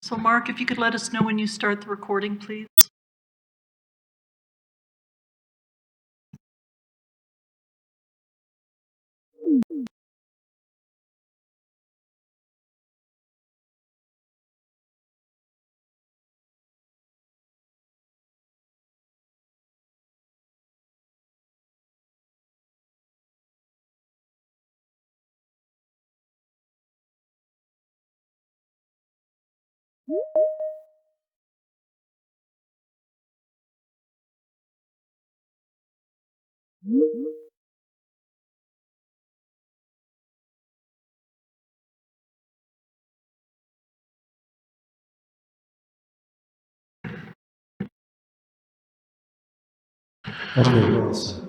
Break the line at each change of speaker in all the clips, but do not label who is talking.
So Mark, if you could let us know when you start the recording, please.
Okay, well said.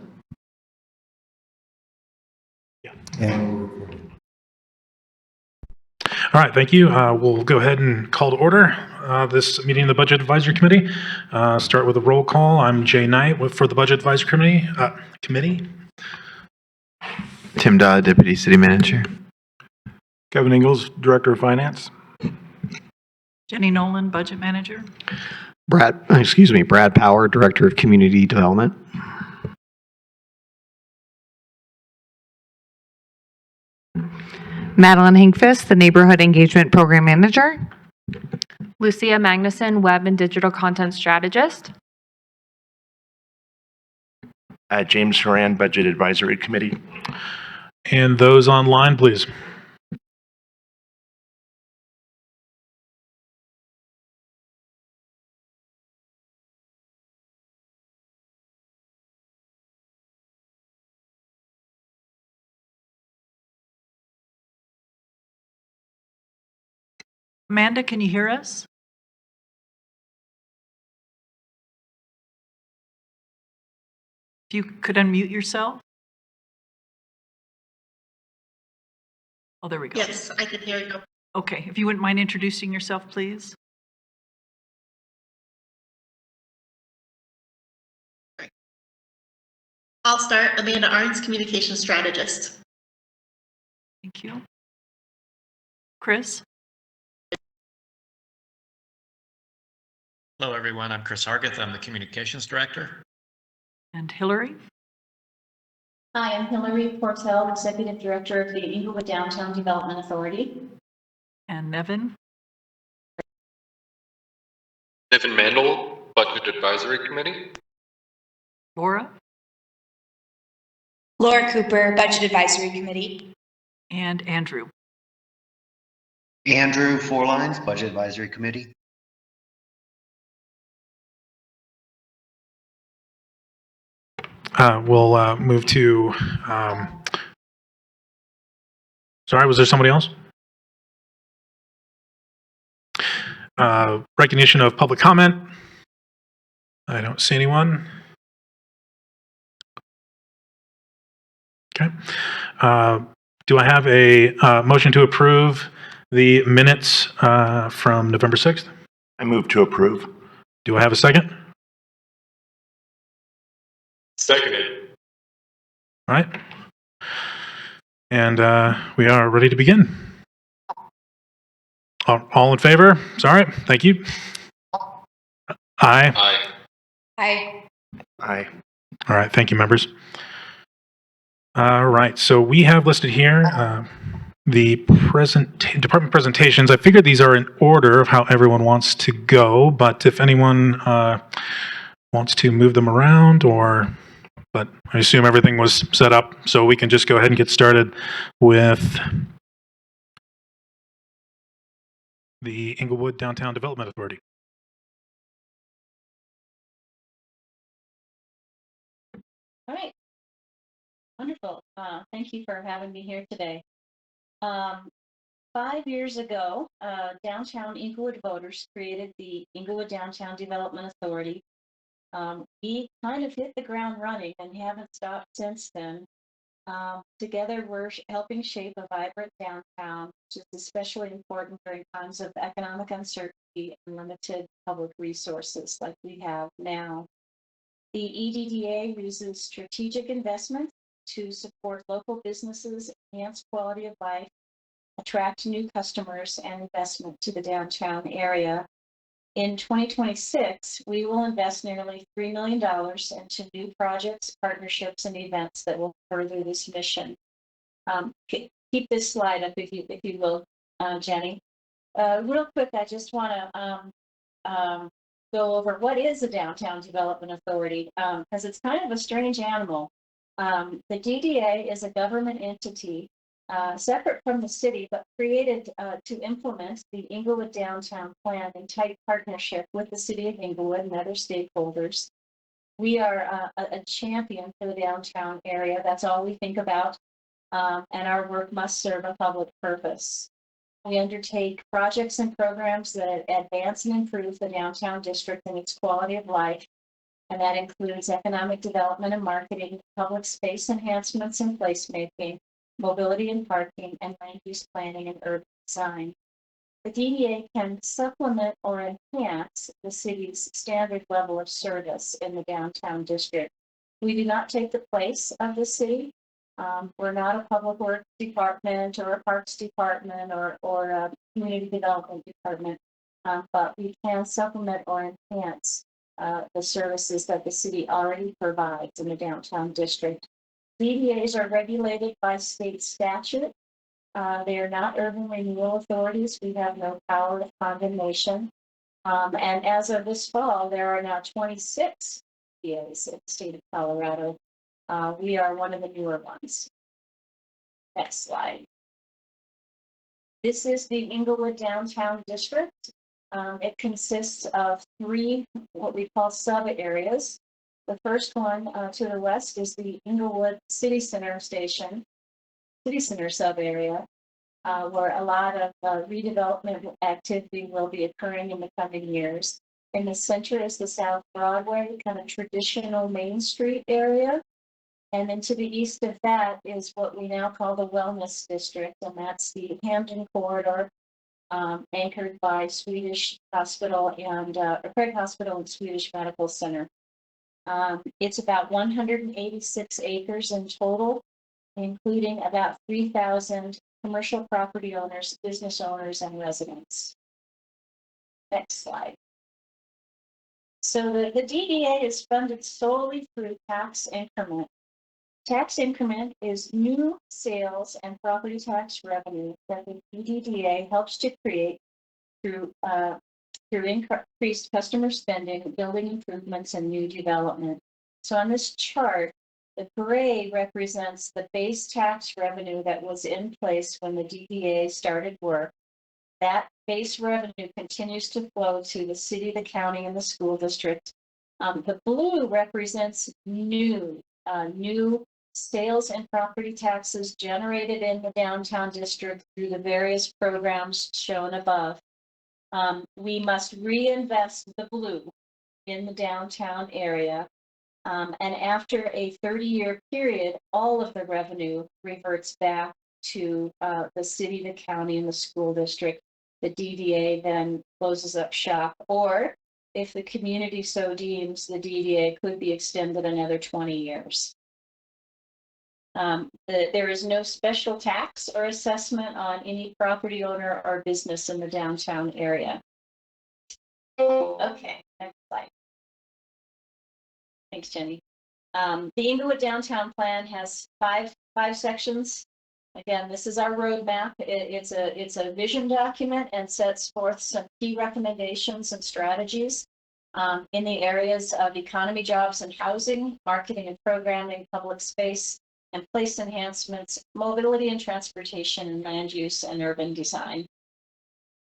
Yeah.
And we're recording.
All right, thank you. We'll go ahead and call to order this meeting of the Budget Advisory Committee. Start with a roll call. I'm Jay Knight for the Budget Advisory Committee.
Tim Dodd, Deputy City Manager.
Kevin Ingalls, Director of Finance.
Jenny Nolan, Budget Manager.
Brad Power, Director of Community Development.
Madeline Hinkfist, the Neighborhood Engagement Program Manager.
Lucia Magnuson, Web and Digital Content Strategist.
James Horan, Budget Advisory Committee.
And those online, please.
Amanda, can you hear us? If you could unmute yourself. Oh, there we go.
Yes, I can hear you.
Okay, if you wouldn't mind introducing yourself, please.
I'll start. Amanda Arns, Communication Strategist.
Thank you. Chris?
Hello, everyone. I'm Chris Hargeth. I'm the Communications Director.
And Hillary?
Hi, I'm Hillary Portell, Executive Director of the Inglewood Downtown Development Authority.
And Nevin?
Nevin Mandel, Budget Advisory Committee.
Laura?
Laura Cooper, Budget Advisory Committee.
And Andrew?
Andrew Forlines, Budget Advisory Committee.
We'll move to, sorry, was there somebody else? Recognition of public comment. I don't see anyone. Okay. Do I have a motion to approve the minutes from November 6th?
I move to approve.
Do I have a second?
Seconded.
All right. And we are ready to begin. All in favor? Sorry. Thank you. Aye.
Aye.
Aye.
Aye.
All right. Thank you, members. All right. So we have listed here the department presentations. I figured these are in order of how everyone wants to go, but if anyone wants to move them around but I assume everything was set up, so we can just go ahead and get started with the Inglewood Downtown Development Authority.
All right. Wonderful. Thank you for having me here today. 5 years ago, downtown Inglewood voters created the Inglewood Downtown Development Authority. We kind of hit the ground running and haven't stopped since then. Together, we're helping shape a vibrant downtown, which is especially important during times of economic uncertainty and limited public resources like we have now. The EDDA uses strategic investments to support local businesses, enhance quality of life, attract new customers and investment to the downtown area. In 2026, we will invest nearly $3 million into new projects, partnerships, and events that will further this mission. Keep this slide up if you will, Jenny. Real quick, I just want to go over what is a Downtown Development Authority, because it's kind of a strange animal. The DDA is a government entity separate from the city, but created to implement the Inglewood Downtown Plan in tight partnership with the city of Inglewood and other stakeholders. We are a champion for the downtown area. That's all we think about, and our work must serve a public purpose. We undertake projects and programs that advance and improve the downtown district and its quality of life, and that includes economic development and marketing, public space enhancements and placemaking, mobility and parking, and land use planning and urban design. The DDA can supplement or enhance the city's standard level of service in the downtown district. We do not take the place of the city. We're not a public works department or a parks department or a community development department, but we can supplement or enhance the services that the city already provides in the downtown district. DDAs are regulated by state statute. They are not urban renewal authorities. We have no power of condemnation. And as of this fall, there are now 26 DDAs in the state of Colorado. We are one of the newer ones. Next slide. This is the Inglewood Downtown District. It consists of 3 what we call sub-areas. The first one to the west is the Inglewood City Center Station, City Center sub-area, where a lot of redevelopment activity will be occurring in the coming years. In the center is the South Broadway, kind of traditional Main Street area. And then to the east of that is what we now call the Wellness District, and that's the Hampton Corridor, anchored by Swedish Hospital and Craig Hospital and Swedish Medical Center. It's about 186 acres in total, including about 3,000 commercial property owners, business owners, and residents. Next slide. So the DDA is funded solely through tax increment. Tax increment is new sales and property tax revenue that the DDA helps to create through increased customer spending, building improvements, and new development. So on this chart, the gray represents the base tax revenue that was in place when the DDA started work. That base revenue continues to flow to the city, the county, and the school district. The blue represents new sales and property taxes generated in the downtown district through the various programs shown above. We must reinvest the blue in the downtown area. And after a 30-year period, all of the revenue reverts back to the city, the county, and the school district. The DDA then closes up shop, or if the community so deems, the DDA could be extended another 20 years. There is no special tax or assessment on any property owner or business in the downtown area. Okay, next slide. Thanks, Jenny. The Inglewood Downtown Plan has five sections. Again, this is our roadmap. It's a vision document and sets forth some key recommendations and strategies in the areas of economy, jobs, and housing, marketing and programming, public space and place enhancements, mobility and transportation, and land use and urban design.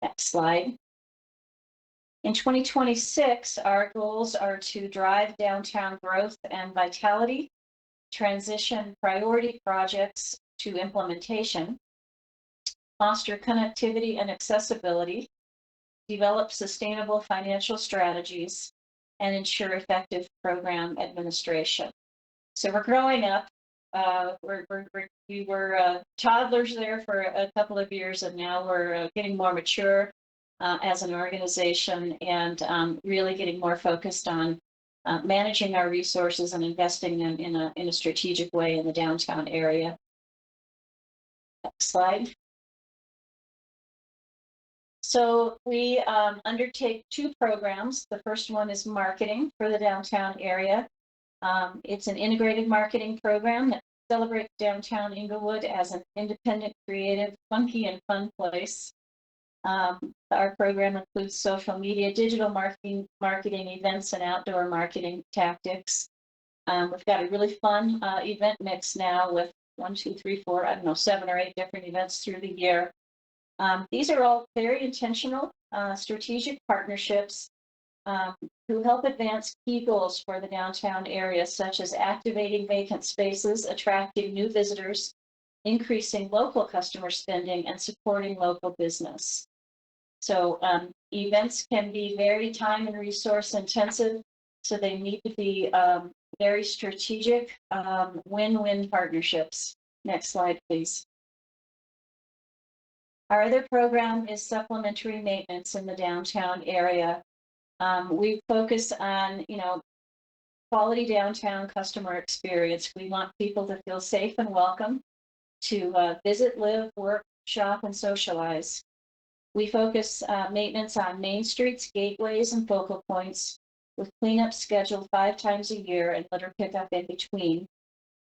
Next slide. In 2026, our goals are to drive downtown growth and vitality, transition priority projects to implementation, foster connectivity and accessibility, develop sustainable financial strategies, and ensure effective program administration. So we're growing up. We were toddlers there for a couple of years, and now we're getting more mature as an organization and really getting more focused on managing our resources and investing them in a strategic way in the downtown area. Next slide. So we undertake two programs. The first one is marketing for the downtown area. It's an integrated marketing program that celebrates downtown Inglewood as an independent, creative, funky, and fun place. Our program includes social media, digital marketing, events, and outdoor marketing tactics. We've got a really fun event mix now with 7 or 8 different events through the year. These are all very intentional, strategic partnerships who help advance key goals for the downtown area, such as activating vacant spaces, attracting new visitors, increasing local customer spending, and supporting local business. So events can be very time and resource intensive, so they need to be very strategic, win-win partnerships. Next slide, please. Our other program is supplementary maintenance in the downtown area. We focus on, quality downtown customer experience. We want people to feel safe and welcome to visit, live, work, shop, and socialize. We focus maintenance on main streets, gateways, and focal points, with cleanup scheduled 5 times a year and litter pickup in between.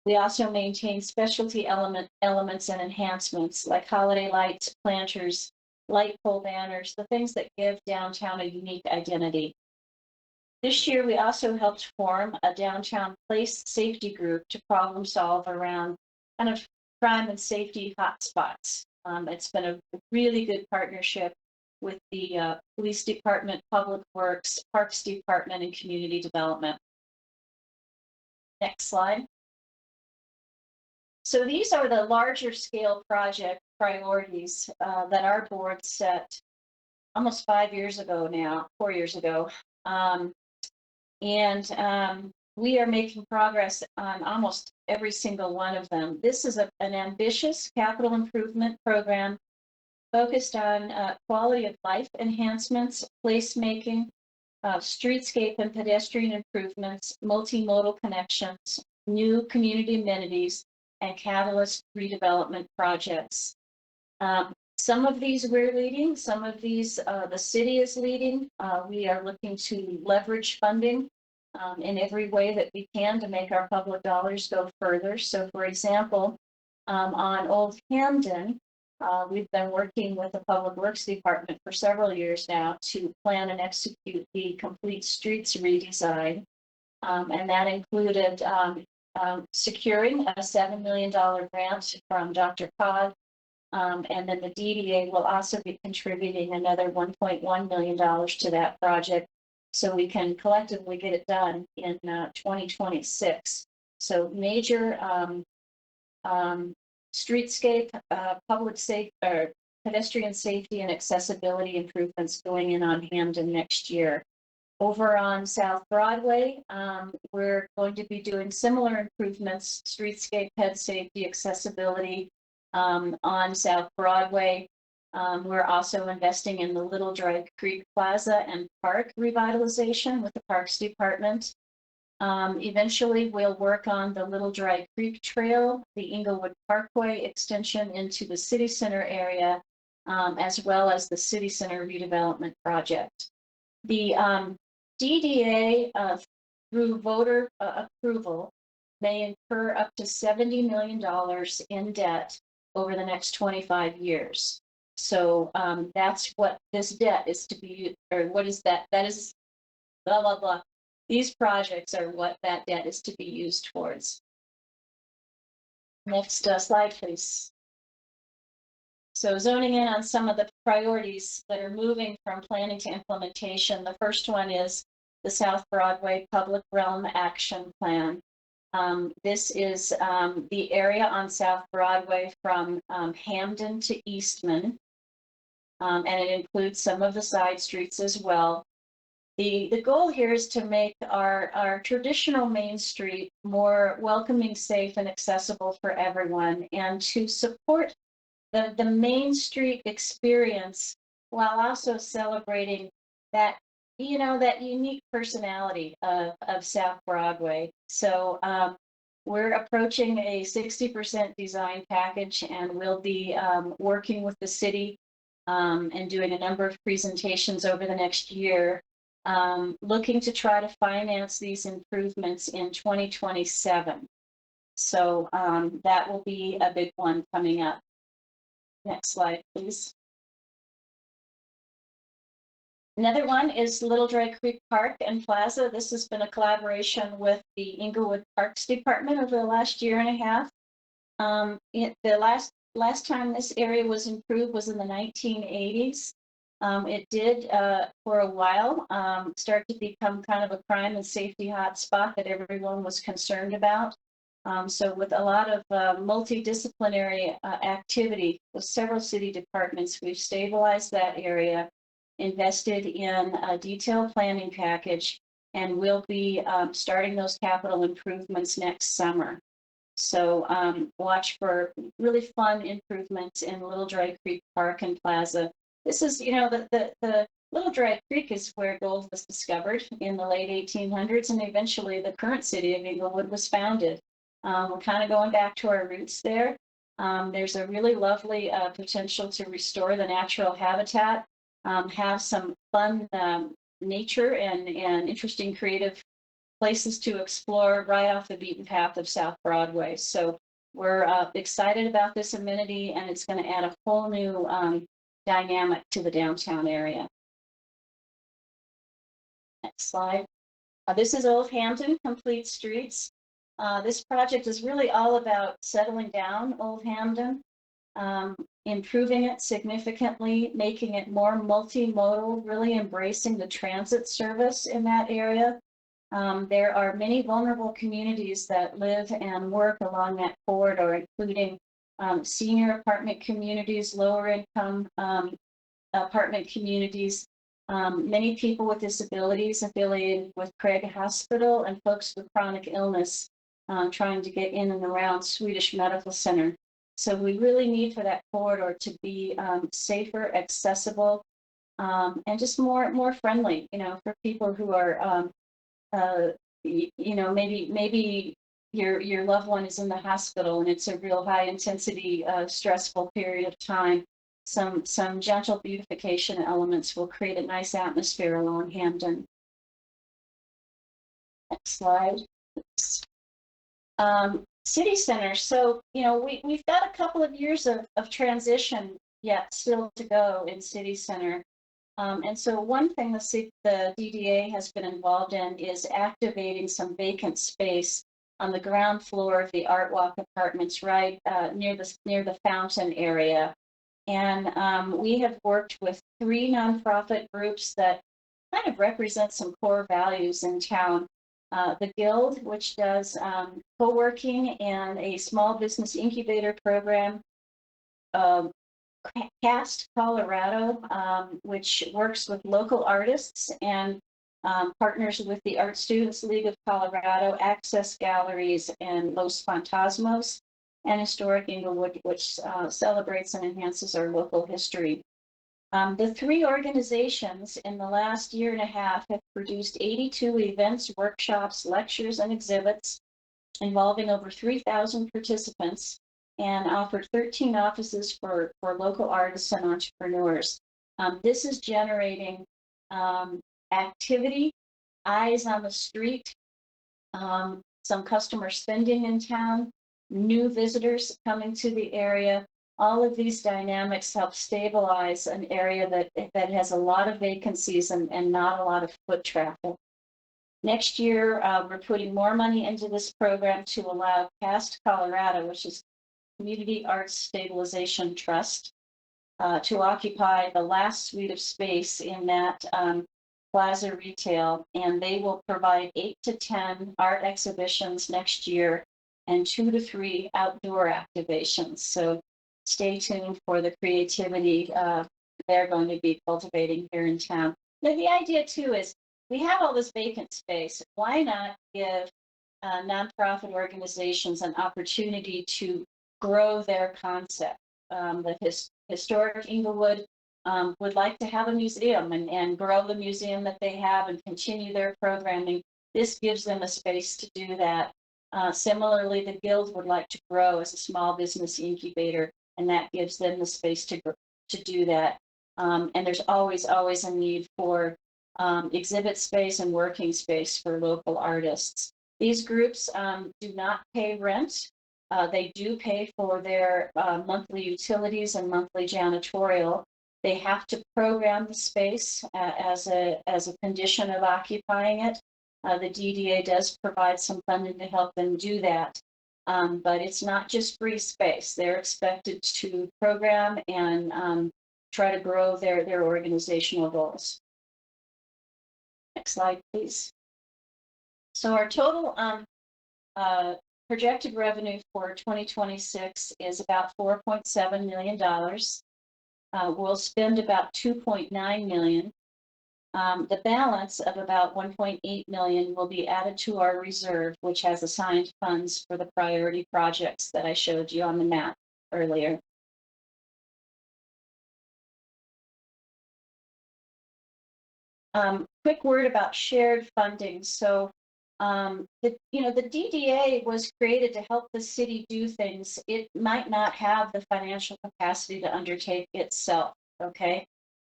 We also maintain specialty elements and enhancements like holiday lights, planters, light pole banners, the things that give downtown a unique identity. This year, we also helped form a downtown place safety group to problem solve around kind of crime and safety hotspots. It's been a really good partnership with the Police Department, Public Works, Parks Department, and Community Development. Next slide. So these are the larger scale project priorities that our board set almost 5 years ago now, 4 years ago. We are making progress on almost every single one of them. This is an ambitious capital improvement program focused on quality of life enhancements, placemaking, streetscape and pedestrian improvements, multimodal connections, new community amenities, and catalyst redevelopment projects. Some of these we're leading, some of these the city is leading. We are looking to leverage funding in every way that we can to make our public dollars go further. So for example, on Old Hamden, we've been working with the Public Works Department for several years now to plan and execute the complete streets redesign. And that included securing a $7 million grant from Dr. Codd. And then the DDA will also be contributing another $1.1 million to that project, so we can collectively get it done in 2026. So major streetscape, public safety, or pedestrian safety and accessibility improvements going in on Hamden next year. Over on South Broadway, we're going to be doing similar improvements, streetscape, ped safety, accessibility on South Broadway. We're also investing in the Little Dry Creek Plaza and Park revitalization with the Parks Department. Eventually, we'll work on the Little Dry Creek Trail, the Inglewood Parkway extension into the City Center area, as well as the City Center redevelopment project. The DDA, through voter approval, may incur up to $70 million in debt over the next 25 years. So that's what this debt is to be, or what is that? That is blah, blah, blah. These projects are what that debt is to be used towards. Next slide, please. So zoning in on some of the priorities that are moving from planning to implementation. The first one is the South Broadway Public Realm Action Plan. This is the area on South Broadway from Hamden to Eastman, and it includes some of the side streets as well. The goal here is to make our traditional Main Street more welcoming, safe, and accessible for everyone, and to support the Main Street experience while also celebrating that, that unique personality of South Broadway. So we're approaching a 60% design package, and we'll be working with the city and doing a number of presentations over the next year, looking to try to finance these improvements in 2027. So that will be a big one coming up. Next slide, please. Another one is Little Dry Creek Park and Plaza. This has been a collaboration with the Inglewood Parks Department over the last year and a half. The last time this area was improved was in the 1980s. It did, for a while, start to become kind of a crime and safety hotspot that everyone was concerned about. So with a lot of multidisciplinary activity with several city departments, we've stabilized that area, invested in a detailed planning package, and we'll be starting those capital improvements next summer. So watch for really fun improvements in Little Dry Creek Park and Plaza. This is, the Little Dry Creek is where gold was discovered in the late 1800s, and eventually the current city of Inglewood was founded. We're kind of going back to our roots there. There's a really lovely potential to restore the natural habitat, have some fun nature and interesting creative places to explore right off the beaten path of South Broadway. So we're excited about this amenity, and it's going to add a whole new dynamic to the downtown area. Next slide. This is Old Hampton Complete Streets. This project is really all about settling down Old Hampton, improving it significantly, making it more multimodal, really embracing the transit service in that area. There are many vulnerable communities that live and work along that corridor, including senior apartment communities, lower income apartment communities, many people with disabilities affiliated with Craig Hospital, and folks with chronic illness trying to get in and around Swedish Medical Center. So we really need for that corridor to be safer, accessible, and just more friendly, for people who are maybe your loved one is in the hospital and it's a real high intensity, stressful period of time. Some gentle beautification elements will create a nice atmosphere along Hampden. Next slide. City Center. So, we've got a couple of years of transition yet still to go in City Center. And so one thing the DDA has been involved in is activating some vacant space on the ground floor of the Art Walk Apartments, right near the fountain area. And we have worked with 3 nonprofit groups that kind of represent some core values in town. The Guild, which does co-working and a small business incubator program. Cast Colorado, which works with local artists and partners with the Art Students League of Colorado, Access Galleries, and Los Fantasmos, and Historic Inglewood, which celebrates and enhances our local history. The 3 organizations in the last year and a half have produced 82 events, workshops, lectures, and exhibits involving over 3,000 participants, and offered 13 offices for local artists and entrepreneurs. This is generating activity, eyes on the street, some customer spending in town, new visitors coming to the area. All of these dynamics help stabilize an area that has a lot of vacancies and not a lot of foot traffic. Next year, we're putting more money into this program to allow Cast Colorado, which is Community Arts Stabilization Trust, to occupy the last suite of space in that plaza retail, and they will provide 8 to 10 art exhibitions next year and 2 to 3 outdoor activations. So stay tuned for the creativity they're going to be cultivating here in town. Now, the idea too is we have all this vacant space. Why not give nonprofit organizations an opportunity to grow their concept? The Historic Inglewood would like to have a museum and grow the museum that they have and continue their programming. This gives them a space to do that. Similarly, the Guild would like to grow as a small business incubator, and that gives them the space to do that. And there's always a need for exhibit space and working space for local artists. These groups do not pay rent. They do pay for their monthly utilities and monthly janitorial. They have to program the space as a condition of occupying it. The DDA does provide some funding to help them do that. But it's not just free space. They're expected to program and try to grow their organizational goals. Next slide, please. So our total projected revenue for 2026 is about $4.7 million. We'll spend about $2.9 million. The balance of about $1.8 million will be added to our reserve, which has assigned funds for the priority projects that I showed you on the map earlier. Quick word about shared funding. So the DDA was created to help the city do things it might not have the financial capacity to undertake itself. Okay,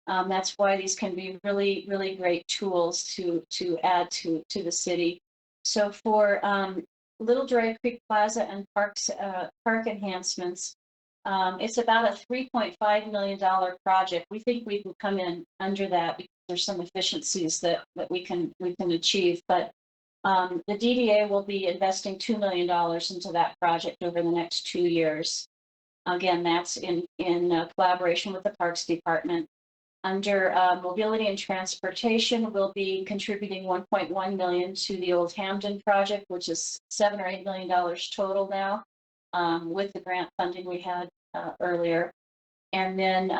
that's why these can be really, really great tools to add to the city. So for Little Dry Creek Plaza and park enhancements, it's about a $3.5 million project. We think we can come in under that because there's some efficiencies that we can achieve. But the DDA will be investing $2 million into that project over the next 2 years. Again, that's in collaboration with the Parks Department. Under mobility and transportation, we'll be contributing $1.1 million to the Old Hamden project, which is $7 or $8 million total now, with the grant funding we had earlier. And then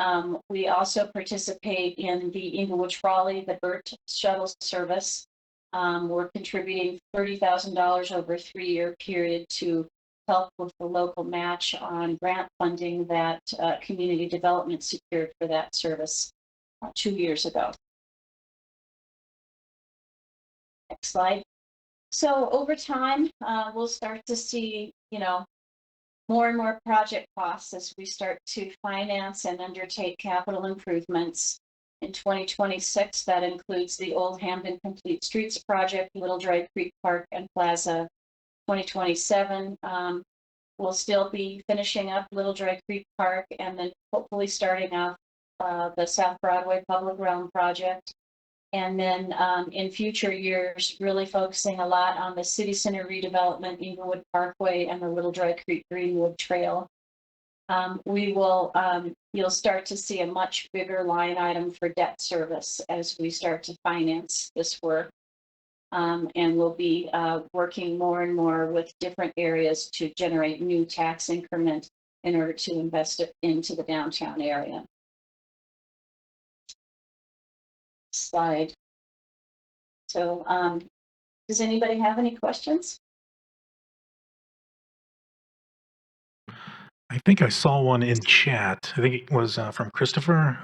we also participate in the Inglewood Trolley, the BERT shuttle service. We're contributing $30,000 over a 3-year period to help with the local match on grant funding that community development secured for that service 2 years ago. Next slide. So over time, we'll start to see, more and more project costs as we start to finance and undertake capital improvements. In 2026, that includes the Old Hamden Complete Streets project, Little Dry Creek Park and Plaza. 2027, we'll still be finishing up Little Dry Creek Park and then hopefully starting off the South Broadway Public Realm project. And then in future years, really focusing a lot on the city center redevelopment, Inglewood Parkway, and the Little Dry Creek Greenwood Trail. You'll start to see a much bigger line item for debt service as we start to finance this work. And we'll be working more and more with different areas to generate new tax increment in order to invest it into the downtown area. Slide. So does anybody have any questions?
I think I saw one in chat. I think it was from Christopher,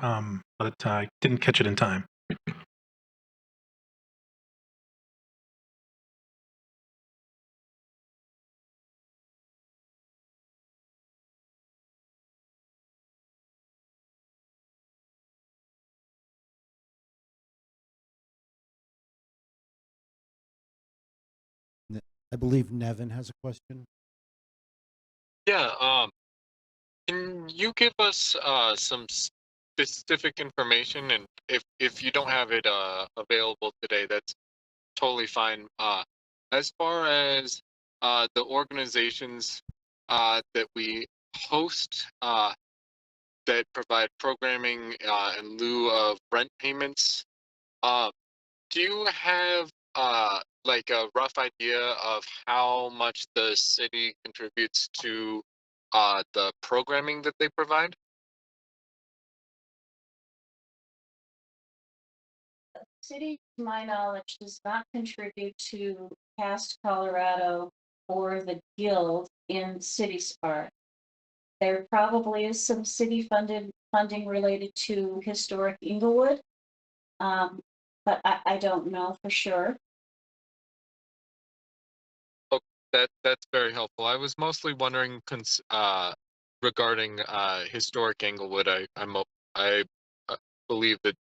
but I didn't catch it in time.
I believe Nevin has a question.
Yeah, can you give us some specific information? And if you don't have it available today, that's totally fine. As far as the organizations that we host that provide programming in lieu of rent payments, do you have like a rough idea of how much the city contributes to the programming that they provide?
The city, to my knowledge, does not contribute to Cast Colorado or the Guild in City Spark. There probably is some city funding related to historic Inglewood, but I don't know for sure.
Oh, that's very helpful. I was mostly wondering regarding historic Englewood. I believe that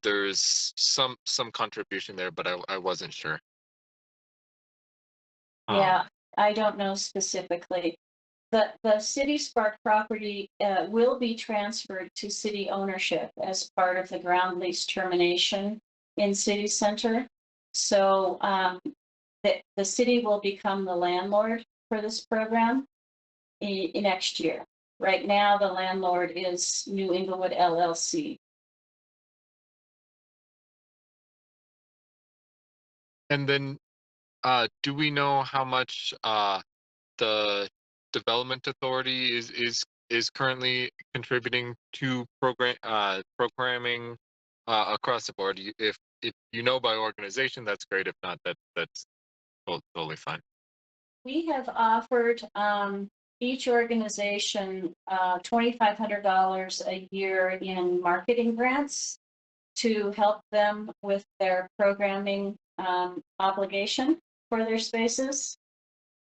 there's some contribution there, but I wasn't sure.
Yeah, I don't know specifically. The City Spark property will be transferred to city ownership as part of the ground lease termination in City Center. So the city will become the landlord for this program in next year. Right now, the landlord is New Inglewood LLC.
And then, do we know how much the development authority is currently contributing to programming across the board? If you know by organization, that's great. If not, that's totally fine.
We have offered each organization $2,500 a year in marketing grants to help them with their programming obligation for their spaces.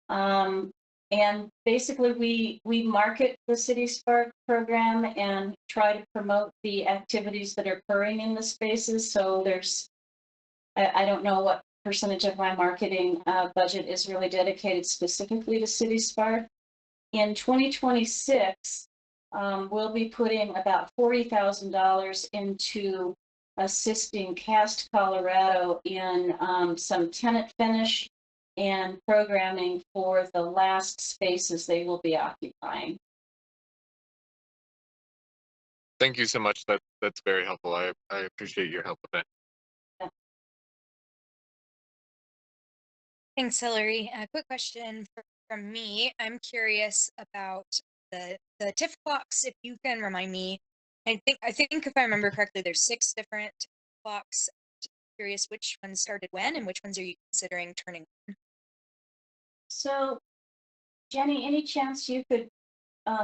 And basically, we market the City Spark program and try to promote the activities that are occurring in the spaces. So I don't know what percentage of my marketing budget is really dedicated specifically to City Spark. In 2026, we'll be putting about $40,000 into assisting Cast Colorado in some tenant finish and programming for the last spaces they will be occupying.
Thank you so much. That's very helpful. I appreciate your help with that.
Thanks, Hillary. A quick question from me. I'm curious about the TIF clocks. If you can remind me, I think if I remember correctly, there's 6 different clocks. Curious which ones started when and which ones are you considering turning on?
So, Jenny, any chance you could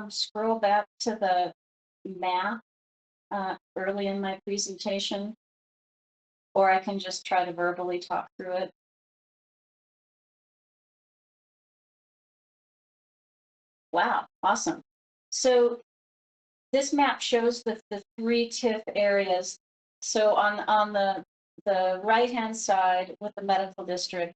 scroll back to the map early in my presentation? Or I can just try to verbally talk through it. Wow, awesome. So this map shows the 3 TIF areas. So on the right-hand side with the medical district,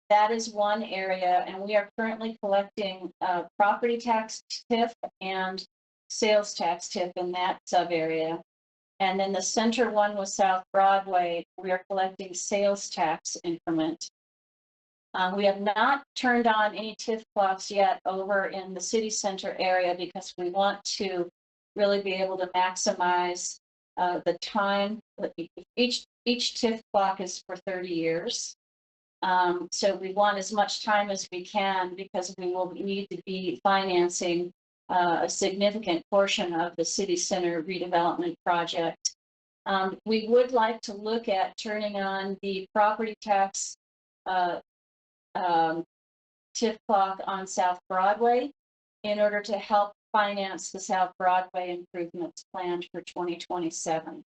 that is one area, and we are currently collecting property tax TIF and sales tax TIF in that sub area. And then the center one was South Broadway. We are collecting sales tax increment. We have not turned on any TIF clocks yet over in the city center area because we want to really be able to maximize the time. Each TIF clock is for 30 years. So we want as much time as we can because we will need to be financing a significant portion of the city center redevelopment project. We would like to look at turning on the property tax TIF clock on South Broadway in order to help finance the South Broadway improvements planned for 2027.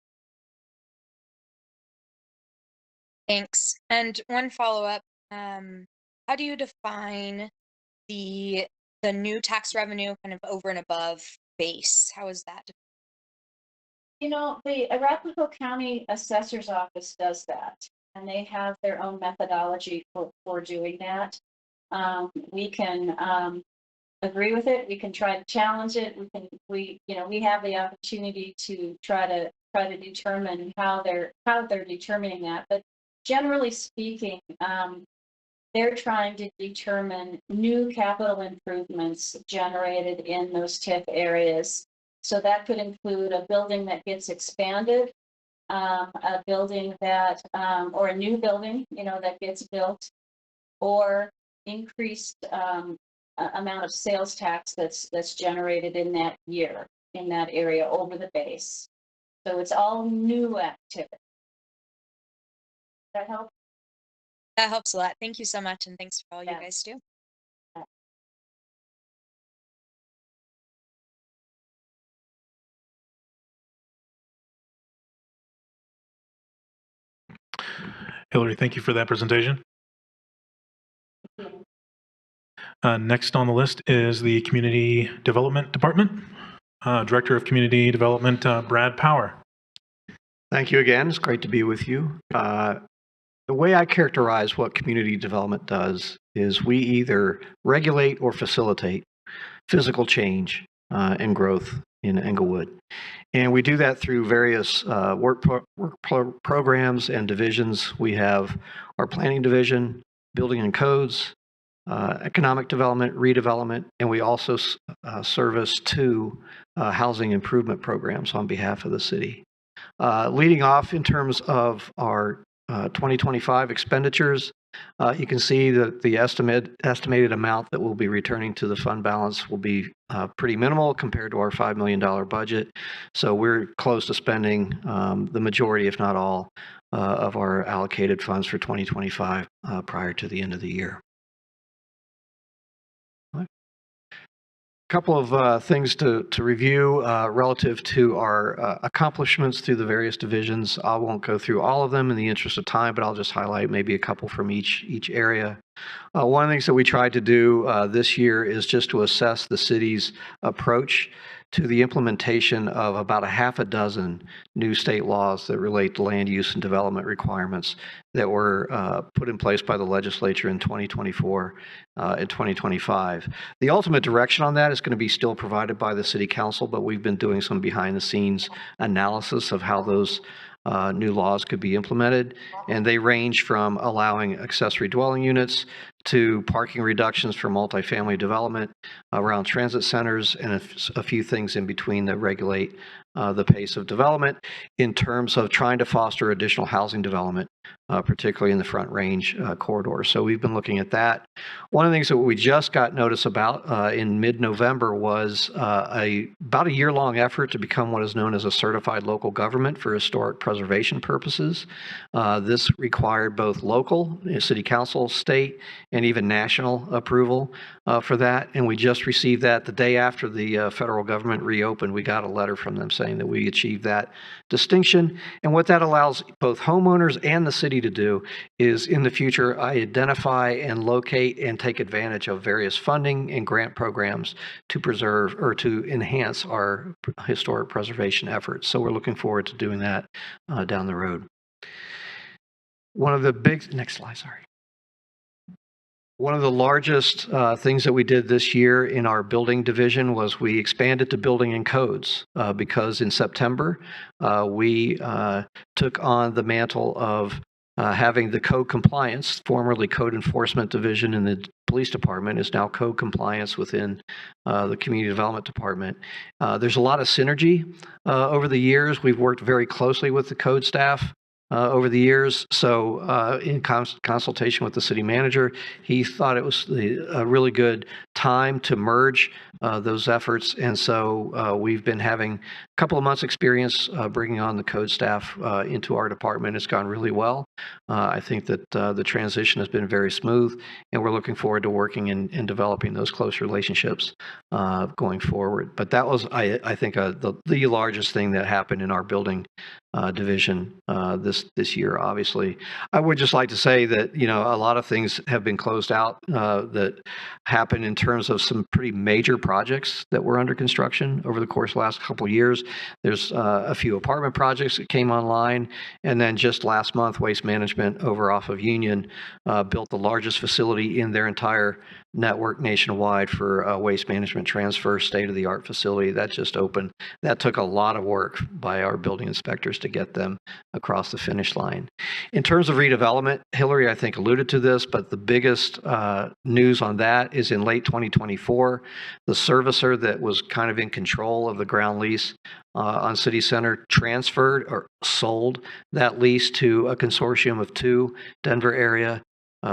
Thanks. And one follow-up, how do you define the new tax revenue kind of over and above base? How is that?
You know, the Arapahoe County Assessor's Office does that, and they have their own methodology for doing that. We can agree with it. We can try to challenge it. We have the opportunity to try to determine how they're determining that. But generally speaking, they're trying to determine new capital improvements generated in those TIF areas. So that could include a building that gets expanded, a building that, or a new building, that gets built, or increased amount of sales tax that's generated in that year, in that area over the base. So it's all new activity. That help?
That helps a lot. Thank you so much, and thanks for all you guys do.
Hillary, thank you for that presentation. Next on the list is the Community Development Department. Director of Community Development, Brad Power.
Thank you again. It's great to be with you. The way I characterize what community development does is we either regulate or facilitate physical change and growth in Englewood. And we do that through various programs and divisions. We have our planning division, building and codes, economic development, redevelopment, and we also service 2 housing improvement programs on behalf of the city. Leading off in terms of our 2025 expenditures, you can see that the estimated amount that will be returning to the fund balance will be pretty minimal compared to our $5 million budget. So we're close to spending the majority, if not all, of our allocated funds for 2025 prior to the end of the year. Couple of things to review relative to our accomplishments through the various divisions. I won't go through all of them in the interest of time, but I'll just highlight maybe a couple from each area. One of the things that we tried to do this year is just to assess the city's approach to the implementation of about a half a dozen new state laws that relate to land use and development requirements that were put in place by the legislature in 2024 and 2025. The ultimate direction on that is going to be still provided by the city council, but we've been doing some behind the scenes analysis of how those new laws could be implemented, and they range from allowing accessory dwelling units to parking reductions for multifamily development around transit centers and a few things in between that regulate the pace of development in terms of trying to foster additional housing development, particularly in the Front Range corridor. So we've been looking at that. One of the things that we just got notice about in mid-November was about a year-long effort to become what is known as a certified local government for historic preservation purposes. This required both local, city council, state, and even national approval for that. And we just received that the day after the federal government reopened. We got a letter from them saying that we achieved that distinction. And what that allows both homeowners and the city to do is in the future identify and locate and take advantage of various funding and grant programs to preserve or to enhance our historic preservation efforts. So we're looking forward to doing that down the road. One of the big, next slide, sorry. One of the largest things that we did this year in our building division was we expanded to building and codes because in September we took on the mantle of having the code compliance, formerly code enforcement division in the police department is now code compliance within the community development department. There's a lot of synergy over the years. We've worked very closely with the code staff over the years. So in consultation with the city manager, he thought it was a really good time to merge those efforts. And so we've been having a couple of months experience bringing on the code staff into our department. It's gone really well. I think that the transition has been very smooth, and we're looking forward to working and developing those close relationships going forward. But that was, I think, the largest thing that happened in our building division this year. Obviously, I would just like to say that a lot of things have been closed out that happened in terms of some pretty major projects that were under construction over the course of the last couple of years. There's a few apartment projects that came online, and then just last month, Waste Management over off of Union built the largest facility in their entire network nationwide for waste management transfer, state-of-the-art facility that just opened. That took a lot of work by our building inspectors to get them across the finish line. In terms of redevelopment, Hillary, I think, alluded to this, but the biggest news on that is in late 2024, the servicer that was kind of in control of the ground lease on City Center transferred or sold that lease to a consortium of 2 Denver area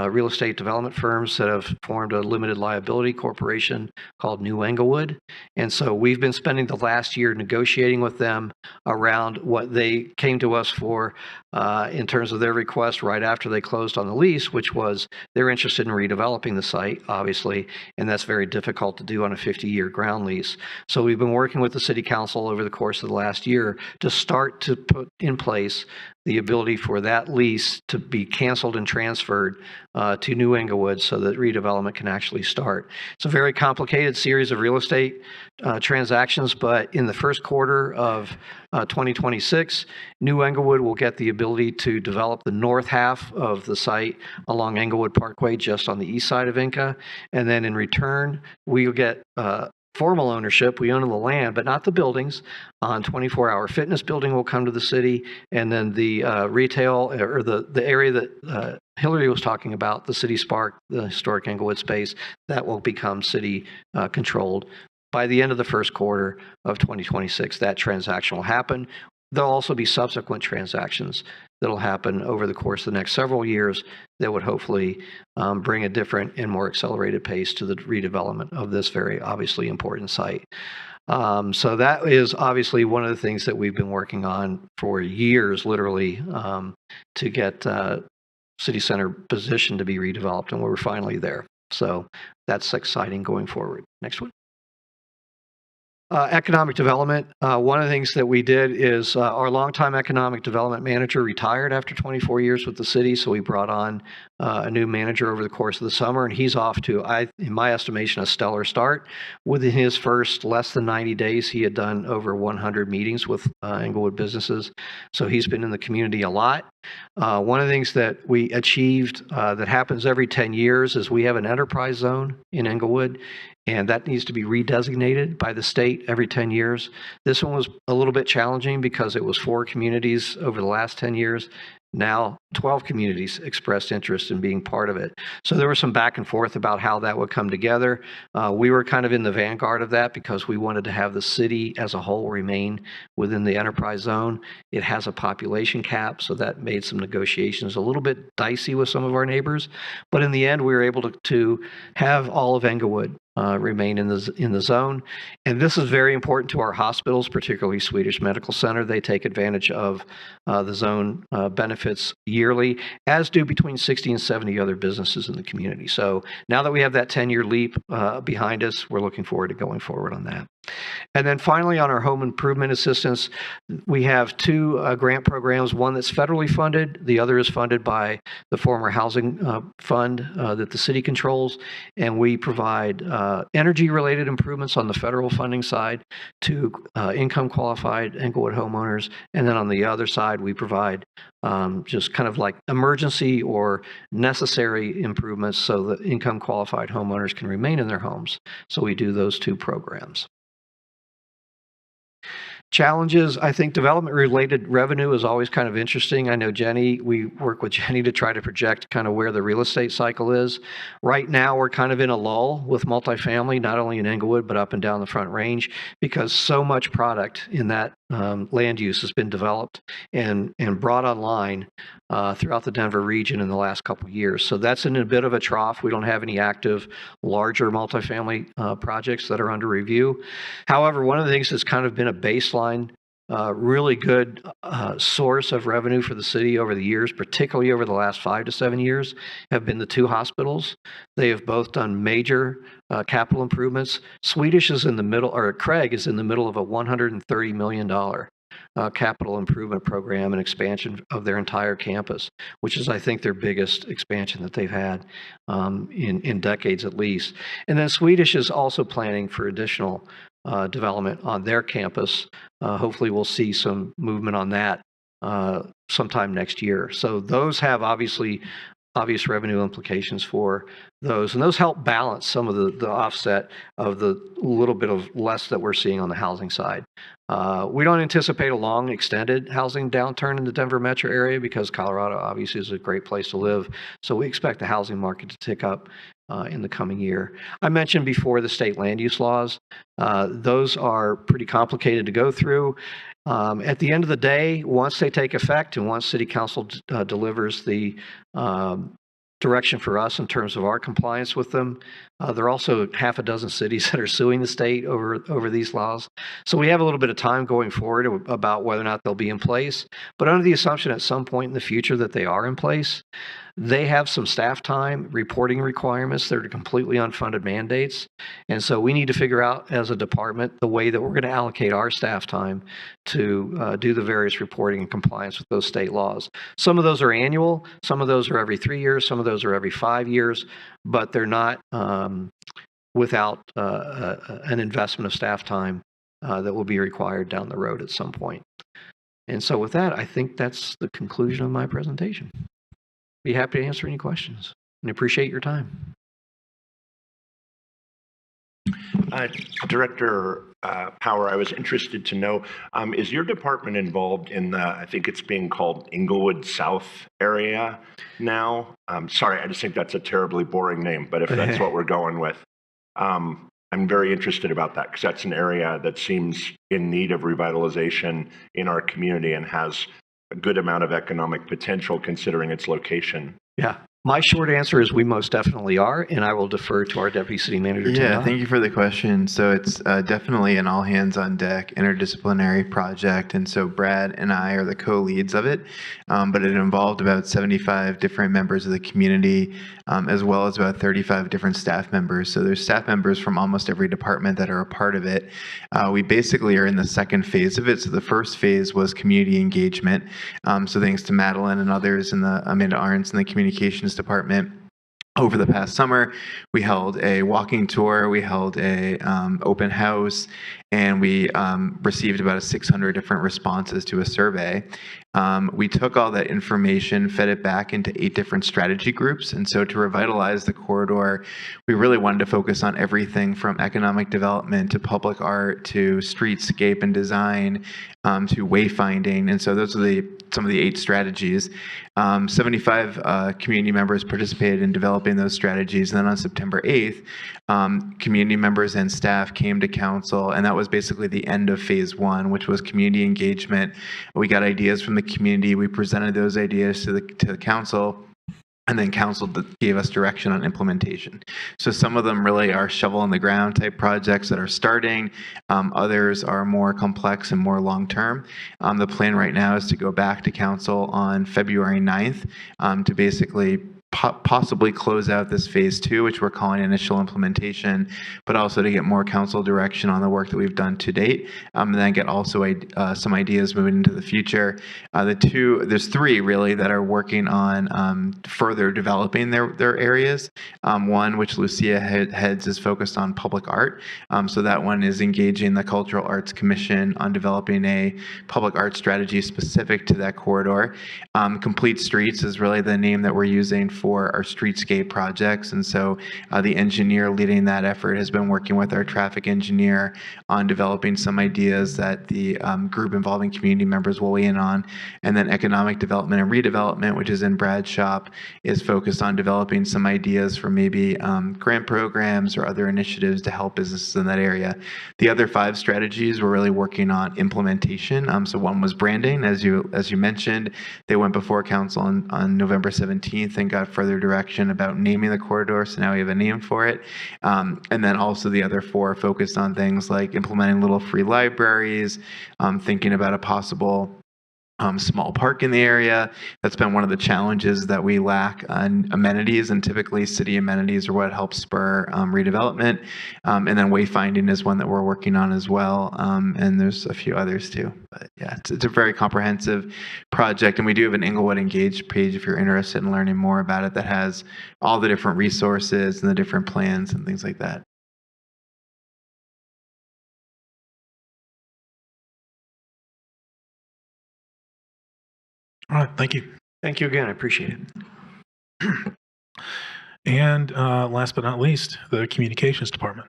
real estate development firms that have formed a limited liability corporation called New Englewood. And so we've been spending the last year negotiating with them around what they came to us for in terms of their request right after they closed on the lease, which was they're interested in redeveloping the site, obviously, and that's very difficult to do on a 50-year ground lease. So we've been working with the city council over the course of the last year to start to put in place the ability for that lease to be canceled and transferred to New Englewood so that redevelopment can actually start. It's a very complicated series of real estate transactions, but in the first quarter of 2026, New Englewood will get the ability to develop the north half of the site along Englewood Parkway, just on the east side of Inca. And then in return, we'll get formal ownership. We own the land, but not the buildings. On 24-Hour Fitness building will come to the city, and then the retail, or the area that Hillary was talking about, the City Spark, the historic Englewood space, that will become city controlled. By the end of the first quarter of 2026, that transaction will happen. There'll also be subsequent transactions that'll happen over the course of the next several years that would hopefully bring a different and more accelerated pace to the redevelopment of this very obviously important site. So that is obviously one of the things that we've been working on for years, literally, to get City Center positioned to be redeveloped, and we're finally there. So that's exciting going forward. Next one. Economic development. One of the things that we did is our longtime economic development manager retired after 24 years with the city, so we brought on a new manager over the course of the summer, and he's off to, in my estimation, a stellar start. Within his first less than 90 days, he had done over 100 meetings with Englewood businesses, so he's been in the community a lot. One of the things that we achieved that happens every 10 years is we have an enterprise zone in Englewood, and that needs to be redesignated by the state every 10 years. This one was a little bit challenging because it was 4 communities over the last 10 years. Now 12 communities expressed interest in being part of it. So there was some back and forth about how that would come together. We were kind of in the vanguard of that because we wanted to have the city as a whole remain within the enterprise zone. It has a population cap, so that made some negotiations a little bit dicey with some of our neighbors. But in the end, we were able to have all of Englewood remain in the zone. And this is very important to our hospitals, particularly Swedish Medical Center. They take advantage of the zone benefits yearly, as do between 60 and 70 other businesses in the community. So now that we have that 10-year leap behind us, we're looking forward to going forward on that. And then finally, on our home improvement assistance, we have 2 grant programs, one that's federally funded, the other is funded by the former housing fund that the city controls, and we provide energy-related improvements on the federal funding side to income-qualified Englewood homeowners, and then on the other side, we provide just kind of like emergency or necessary improvements so that income-qualified homeowners can remain in their homes. So we do those 2 programs. Challenges, I think development-related revenue is always kind of interesting. I know Jenny, we work with Jenny to try to project kind of where the real estate cycle is. Right now, we're kind of in a lull with multifamily, not only in Englewood, but up and down the Front Range, because so much product in that land use has been developed and brought online throughout the Denver region in the last couple of years. So that's in a bit of a trough. We don't have any active, larger multifamily projects that are under review. However, one of the things that's kind of been a baseline, really good source of revenue for the city over the years, particularly over the last 5 to 7 years, have been the 2 hospitals. They have both done major capital improvements. Swedish is in the middle, or Craig is in the middle of a $130 million capital improvement program and expansion of their entire campus, which is, I think, their biggest expansion that they've had in decades at least. And then Swedish is also planning for additional development on their campus. Hopefully we'll see some movement on that sometime next year. So those have obvious revenue implications for those, and those help balance some of the offset of the little bit of less that we're seeing on the housing side. We don't anticipate a long, extended housing downturn in the Denver metro area because Colorado obviously is a great place to live. So we expect the housing market to tick up in the coming year. I mentioned before the state land use laws. Those are pretty complicated to go through. At the end of the day, once they take effect and once City Council delivers the direction for us in terms of our compliance with them, there are also half a dozen cities that are suing the state over these laws. So we have a little bit of time going forward about whether or not they'll be in place. But under the assumption at some point in the future that they are in place, They have some staff time reporting requirements that are completely unfunded mandates. And so we need to figure out as a department the way that we're going to allocate our staff time to do the various reporting and compliance with those state laws. Some of those are annual, some of those are every 3 years, some of those are every 5 years, but they're not without an investment of staff time that will be required down the road at some point. And so with that, I think that's the conclusion of my presentation. Be happy to answer any questions and appreciate your time.
Director Power, I was interested to know, is your department involved in the, I think it's being called Inglewood South area now? Sorry, I just think that's a terribly boring name, but if that's what we're going with, I'm very interested about that because that's an area that seems in need of revitalization in our community and has a good amount of economic potential considering its location.
Yeah. My short answer is we most definitely are, and I will defer to our Deputy City Manager.
Yeah, thank you for the question. So it's definitely an all hands on deck interdisciplinary project. And so Brad and I are the co-leads of it, but it involved about 75 different members of the community, as well as about 35 different staff members. So there's staff members from almost every department that are a part of it. We basically are in the second phase of it. So the first phase was community engagement. So thanks to Madeline and others and Amanda Arntz in the communications department. Over the past summer, we held a walking tour, we held a open house, and we received about 600 different responses to a survey. We took all that information, fed it back into 8 different strategy groups. And so to revitalize the corridor, we really wanted to focus on everything from economic development to public art to streetscape and design to wayfinding. And so those are some of the 8 strategies. 75 community members participated in developing those strategies. And then on September 8th, community members and staff came to council, and that was basically the end of phase 1, which was community engagement. We got ideas from the community. We presented those ideas to the council. And then council gave us direction on implementation. So some of them really are shovel in the ground type projects that are starting. Others are more complex and more long term. The plan right now is to go back to council on February 9th to basically possibly close out this phase 2, which we're calling initial implementation, but also to get more council direction on the work that we've done to date, and then get also some ideas moving into the future. There's 3 really that are working on further developing their areas. One, which Lucia heads, is focused on public art. So that one is engaging the Cultural Arts Commission on developing a public art strategy specific to that corridor. Complete Streets is really the name that we're using for our streetscape projects. And so the engineer leading that effort has been working with our traffic engineer on developing some ideas that the group involving community members will weigh in on. And then economic development and redevelopment, which is in Brad's shop, is focused on developing some ideas for maybe grant programs or other initiatives to help businesses in that area. The other 5 strategies we're really working on implementation. So one was branding, as you mentioned. They went before council on November 17th and got further direction about naming the corridor, so now we have a name for it. And then also the other 4 focused on things like implementing little free libraries, thinking about a possible small park in the area. That's been one of the challenges that we lack on amenities, and typically city amenities are what helps spur redevelopment. And then wayfinding is one that we're working on as well. And there's a few others too. But yeah, it's a very comprehensive project. And we do have an Inglewood Engaged page if you're interested in learning more about it, that has all the different resources and the different plans and things like that.
All right, thank you.
Thank you again. I appreciate it.
And last but not least, the communications department.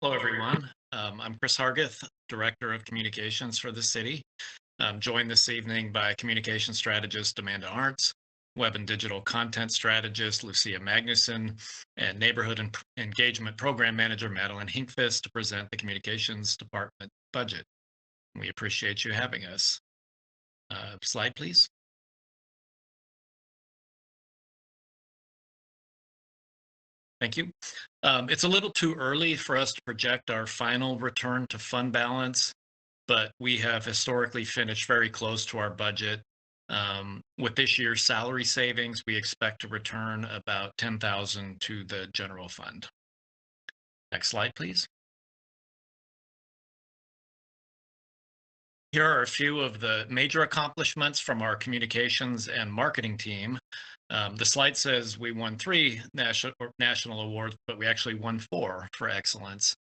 Hello, everyone. I'm Chris Hargeth, Director of Communications for the city. I'm joined this evening by Communication Strategist Amanda Arntz, Web and Digital Content Strategist Lucia Magnuson, and Neighborhood and Engagement Program Manager Madeline Hinkfist to present the Communications Department budget. We appreciate you having us. Slide, please. Thank you. It's a little too early for us to project our final return to fund balance, but we have historically finished very close to our budget With this year's salary savings, we expect to return about $10,000 to the general fund. Next slide, please. Here are a few of the major accomplishments from our communications and marketing team. The slide says we won 3 national awards, but we actually won 4 for excellence.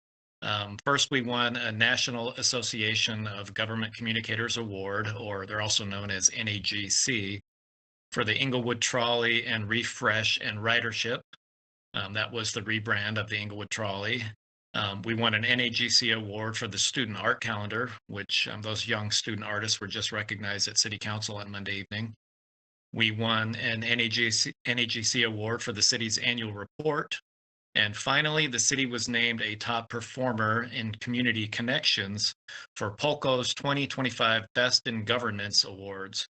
First, we won a National Association of Government Communicators Award, or they're also known as NAGC, for the Inglewood Trolley and Refresh and Ridership. That was the rebrand of the Inglewood Trolley. We won an NAGC award for the Student Art Calendar, which those young student artists were just recognized at City Council on Monday evening. We won an NAGC award for the city's annual report. And finally, the city was named a top performer in community connections for POLCO's 2025 Best in Governance Awards.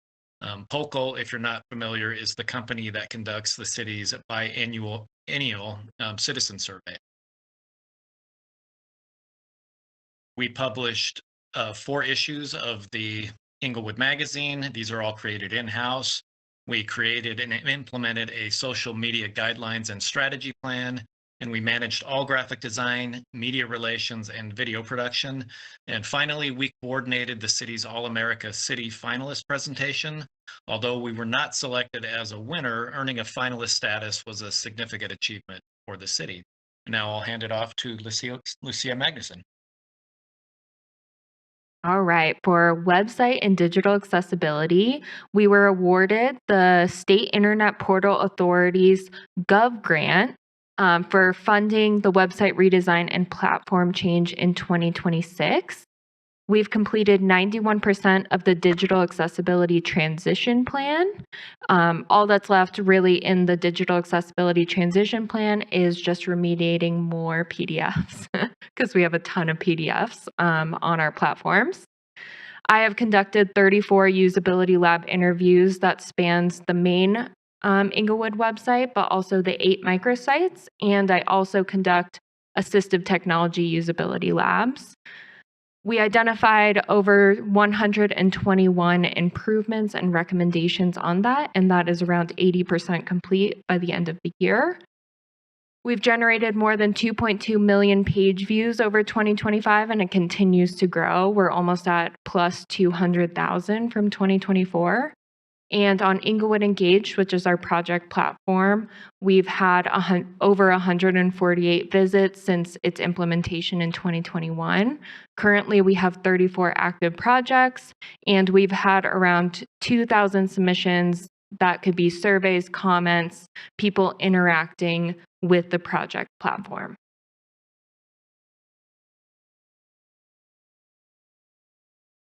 POLCO, if you're not familiar, is the company that conducts the city's biannual citizen survey. We published 4 issues of the Inglewood magazine. These are all created in-house. We created and implemented a social media guidelines and strategy plan, and we managed all graphic design, media relations, and video production. And finally, we coordinated the city's All-America City finalist presentation. Although we were not selected as a winner, earning a finalist status was a significant achievement for the city. Now I'll hand it off to Lucia Magnuson.
All right, for website and digital accessibility, we were awarded the State Internet Portal Authority's Gov Grant for funding the website redesign and platform change in 2026. We've completed 91% of the digital accessibility transition plan. All that's left really in the digital accessibility transition plan is just remediating more PDFs because we have a ton of PDFs on our platforms. I have conducted 34 usability lab interviews that spans the main Inglewood website, but also the 8 microsites. And I also conduct assistive technology usability labs. We identified over 121 improvements and recommendations on that, and that is around 80% complete by the end of the year. We've generated more than 2.2 million page views over 2025, and it continues to grow. We're almost at plus 200,000 from 2024. And on Inglewood Engaged, which is our project platform, we've had over 148 visits since its implementation in 2021. Currently, we have 34 active projects, and we've had around 2,000 submissions that could be surveys, comments, people interacting with the project platform.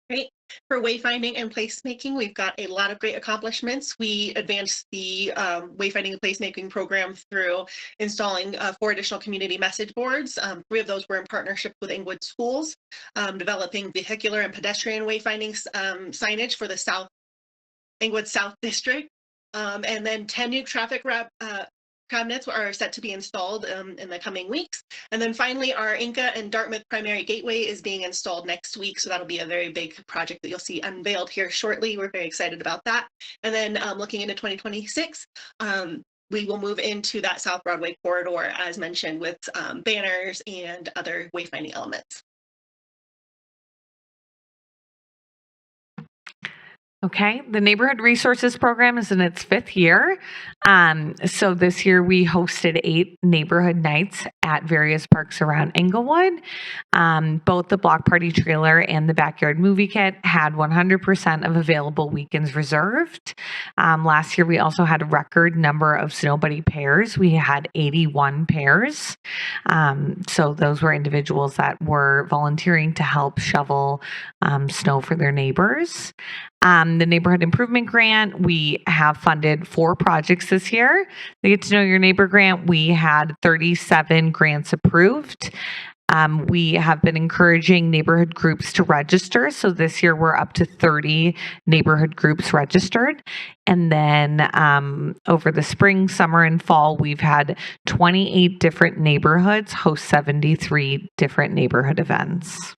Great. For wayfinding and placemaking, we've got a lot of great accomplishments. We advanced the wayfinding and placemaking program through installing 4 additional community message boards. 3 of those were in partnership with Inglewood Schools, developing vehicular and pedestrian wayfinding signage for the Inglewood South District. And then 10 new traffic cabinets are set to be installed in the coming weeks. And then finally, our Inca and Dartmouth primary gateway is being installed next week. So that'll be a very big project that you'll see unveiled here shortly. We're very excited about that. And then looking into 2026, we will move into that South Broadway corridor, as mentioned, with banners and other wayfinding elements.
Okay, the Neighborhood Resources Program is in its 5th year. So this year we hosted 8 neighborhood nights at various parks around Inglewood. Both the Block Party Trailer and the Backyard Movie Kit had 100% of available weekends reserved. Last year we also had a record number of Snow Buddy pairs. We had 81 pairs. So those were individuals that were volunteering to help shovel snow for their neighbors. The Neighborhood Improvement Grant, we have funded 4 projects this year. The Get to Know Your Neighbor Grant, we had 37 grants approved. We have been encouraging neighborhood groups to register. So this year we're up to 30 neighborhood groups registered. And then over the spring, summer, and fall, we've had 28 different neighborhoods host 73 different neighborhood events.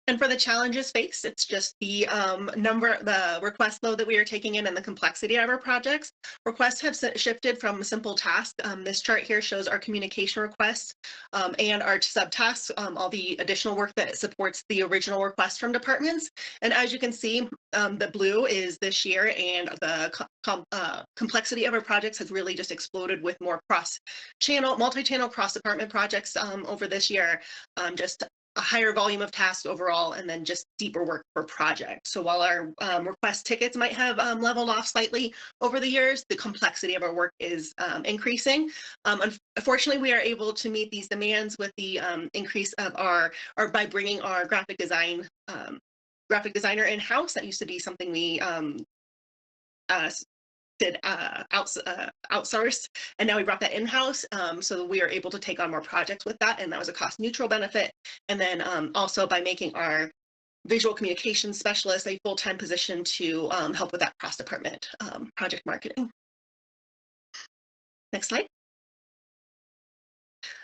And for the challenges faced, it's just the the request load that we are taking in and the complexity of our projects. Requests have shifted from simple tasks. This chart here shows our communication requests and our subtasks, all the additional work that supports the original request from departments. And as you can see, the blue is this year, and the complexity of our projects has really just exploded with more cross-channel, multi-channel, cross-department projects over this year. Just a higher volume of tasks overall, and then just deeper work per project. So while our request tickets might have leveled off slightly over the years, the complexity of our work is increasing. Unfortunately, we are able to meet these demands with the increase of or by bringing our graphic designer in-house. That used to be something we did outsource, and now we brought that in-house, so that we are able to take on more projects with that, and that was a cost neutral benefit. And then also by making our visual communications specialist a full-time position to help with that cross-department project marketing. Next slide.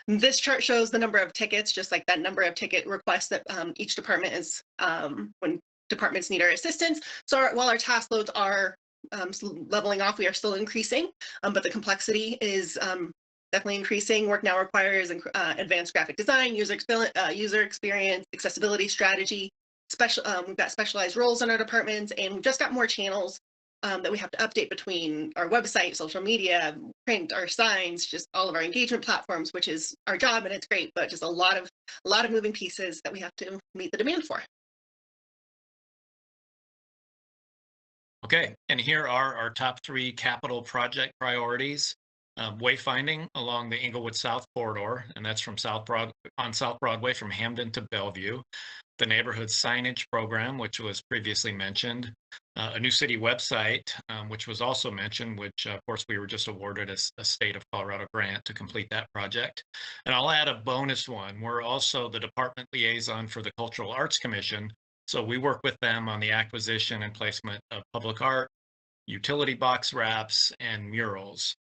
This chart shows the number of tickets, just like that number of ticket requests that each department is when departments need our assistance. So while our task loads are leveling off, we are still increasing, but the complexity is definitely increasing. Work now requires advanced graphic design, user experience, accessibility strategy. We've got specialized roles in our departments, and we've just got more channels that we have to update between our website, social media, print, our signs, just all of our engagement platforms, which is our job, and it's great, but just a lot of moving pieces that we have to meet the demand for.
Okay, and here are our top 3 capital project priorities. Wayfinding along the Inglewood South corridor, and that's from South Broadway from Hamden to Bellevue. The neighborhood signage program, which was previously mentioned. A new city website, which was also mentioned, which of course we were just awarded a state of Colorado grant to complete that project. And I'll add a bonus one. We're also the department liaison for the Cultural Arts Commission. So we work with them on the acquisition and placement of public art, utility box wraps, and murals.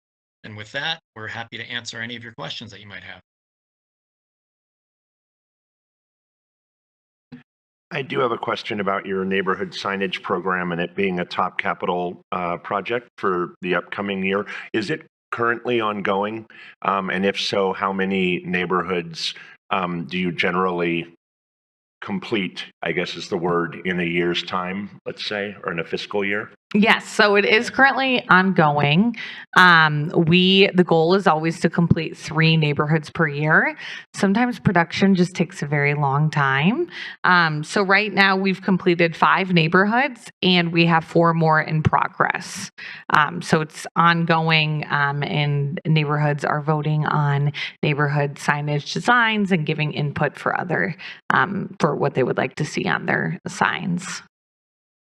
And with that, we're happy to answer any of your questions that you might have.
I do have a question about your neighborhood signage program and it being a top capital project for the upcoming year. Is it currently ongoing? And if so, how many neighborhoods do you generally complete, I guess is the word, in a year's time, let's say, or in a fiscal year?
Yes, so it is currently ongoing. The goal is always to complete 3 neighborhoods per year. Sometimes production just takes a very long time. So right now we've completed 5 neighborhoods and we have 4 more in progress. So it's ongoing, and neighborhoods are voting on neighborhood signage designs and giving input for for what they would like to see on their signs.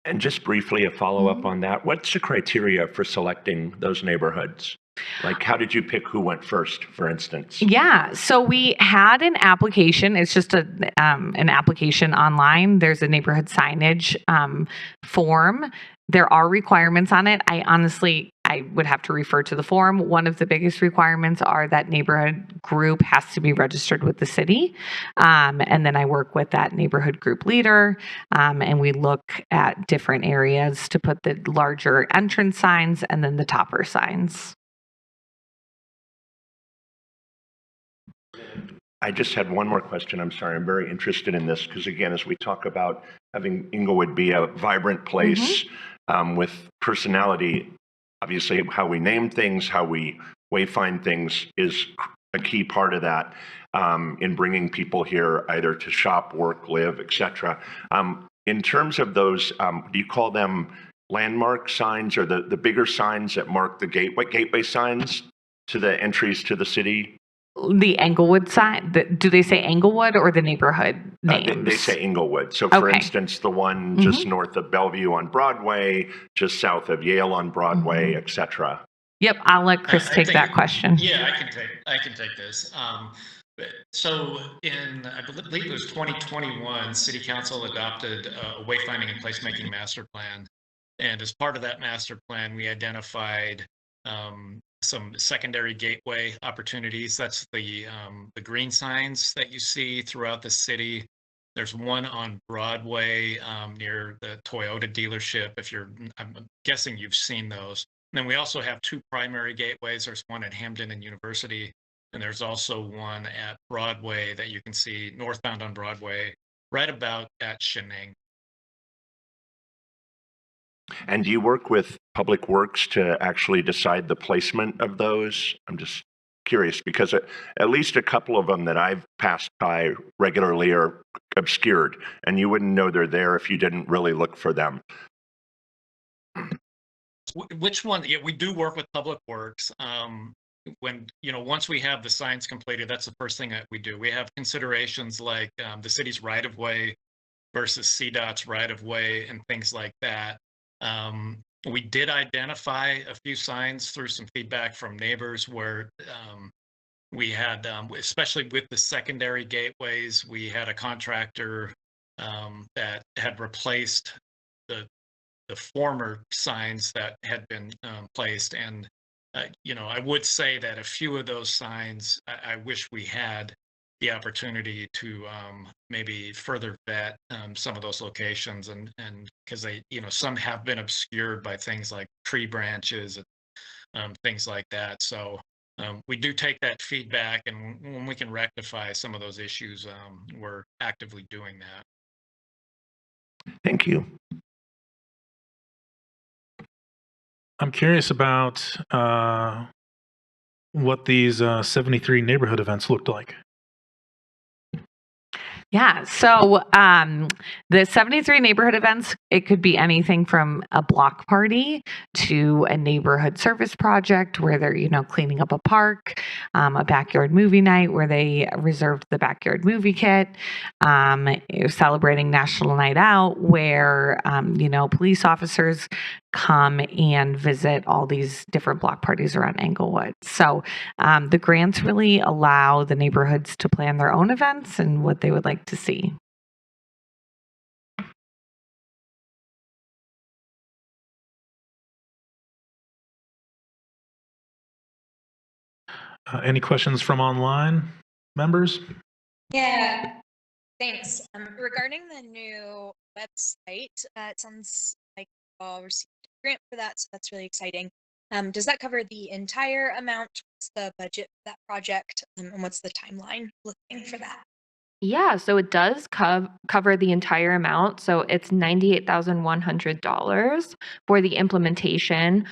And just briefly, a follow-up on that. What's the criteria for selecting those neighborhoods? Like, how did you pick who went first, for instance?
Yeah, so we had an application. It's just an application online. There's a neighborhood signage form. There are requirements on it. I would have to refer to the form. One of the biggest requirements are that neighborhood group has to be registered with the city. And then I work with that neighborhood group leader, and we look at different areas to put the larger entrance signs and then the topper signs.
I just had one more question. I'm sorry. I'm very interested in this because, again, as we talk about having Inglewood be a vibrant place with personality, obviously how we name things, how we wayfind things is a key part of that in bringing people here either to shop, work, live, etc. In terms of those, do you call them landmark signs or the bigger signs that mark the gateway signs to the entries to the city?
The Englewood sign, do they say Englewood or the neighborhood names?
They say Inglewood. So for
Okay.
instance, the one just north of Bellevue on Broadway, just south of Yale on Broadway, et cetera.
Yep, I'll let Chris take that question.
Yeah, I can take this. So in, I believe it was 2021, City Council adopted a wayfinding and placemaking master plan. And as part of that master plan, we identified some secondary gateway opportunities. That's the green signs that you see throughout the city. There's one on Broadway near the Toyota dealership. I'm guessing you've seen those. And then we also have two primary gateways. There's one at Hamden and University, and there's also one at Broadway that you can see northbound on Broadway, right about at Shenango.
And do you work with Public Works to actually decide the placement of those? I'm just curious because at least a couple of them that I've passed by regularly are obscured, and you wouldn't know they're there if you didn't really look for them.
Which one? Yeah, we do work with Public Works. When, once we have the signs completed, that's the first thing that we do. We have considerations like the city's right-of-way versus CDOT's right-of-way and things like that. We did identify a few signs through some feedback from neighbors where we had, especially with the secondary gateways, we had a contractor that had replaced the former signs that had been placed. And, I would say that a few of those signs, I wish we had the opportunity to maybe further vet some of those locations, and because they, some have been obscured by things like tree branches and things like that. So we do take that feedback, and when we can rectify some of those issues, we're actively doing that.
Thank you.
I'm curious about what these 73 neighborhood events looked like.
Yeah, so the 73 neighborhood events, it could be anything from a block party to a neighborhood service project where they're, cleaning up a park, a backyard movie night where they reserved the backyard movie kit, celebrating National Night Out where, police officers come and visit all these different block parties around Englewood. So the grants really allow the neighborhoods to plan their own events and what they would like to see.
Any questions from online members?
Yeah, thanks. Regarding the new website, it sounds like you all received a grant for that, so that's really exciting. Does that cover the entire amount? What's the budget for that project? And what's the timeline looking for that?
Yeah, so it does cover the entire amount. So it's $98,100 for the implementation.